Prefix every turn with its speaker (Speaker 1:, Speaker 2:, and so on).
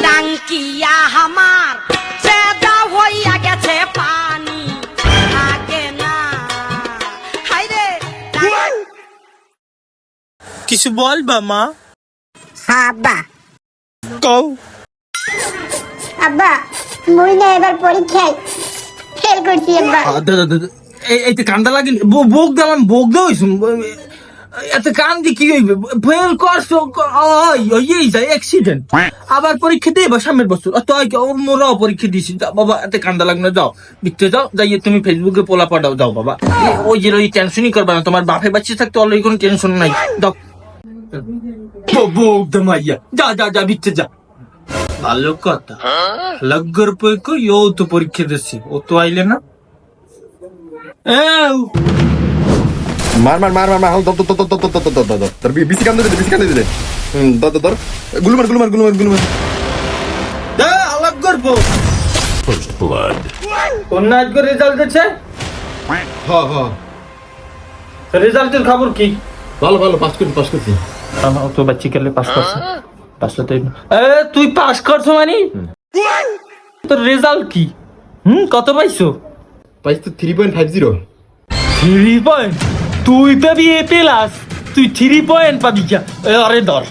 Speaker 1: টাঙ্কিয়া আমার চেদা হইয়া গেছে পানি থাকে না হাইরে
Speaker 2: কিছু বলবা মা?
Speaker 3: হ্যাঁ আব্বা।
Speaker 2: কও।
Speaker 3: আব্বা মুই না এবার পরীক্ষায় ফেল করছি আব্বা।
Speaker 4: এই তো কান্দা লাগিল বোক দিলাম বোক দেওয়াইছ এত কান্দি কি হইবে ফেল করছো হইয়েই যায় অ্যাক্সিডেন্ট আবার পরীক্ষা দিয়ে বা সামনের বছর মোরাও পরীক্ষা দিয়েছি বাবা এত কান্দা লাগলো যাও লিখতে যাও যাইয়ে তুমি ফেসবুকে পোলা পাঠাও যাও বাবা ওই যে ওই টেনশনই করবে না তোমার বাপে বাচ্চা থাকতে অলরেডি কোনো টেনশন নাই যাও বোক দেমাইয়া যা যা যা লিখতে যা ভালো কথা লগর পয়কো ইও তো পরীক্ষা দিচ্ছি ও তো আইলে না
Speaker 5: মার মার মার মার মার ধর ধর ধর ধর ধর ধর ধর ধর ধর বিসি কান্দে দে বিসি কান্দে দে ধর ধর ধর গুলমার গুলমার গুলমার গুলমার
Speaker 4: আলাপ করবো কোন আজকে রেজাল্ট দিচ্ছে
Speaker 5: হ্যাঁ হ্যাঁ
Speaker 4: রেজাল্টের খবর কি
Speaker 5: ভালো ভালো পাস করছি
Speaker 4: আমার তো বাচ্চি কেলে পাস করছে পাস তো তুই পাস করছো মানে তোর রেজাল্ট কি কত পাইছো
Speaker 5: পাইছি তো 3.50
Speaker 4: 3 পয়েন্ট তুই পাবি এ প্লাস তুই 3 পয়েন্ট পাবি আরে ধর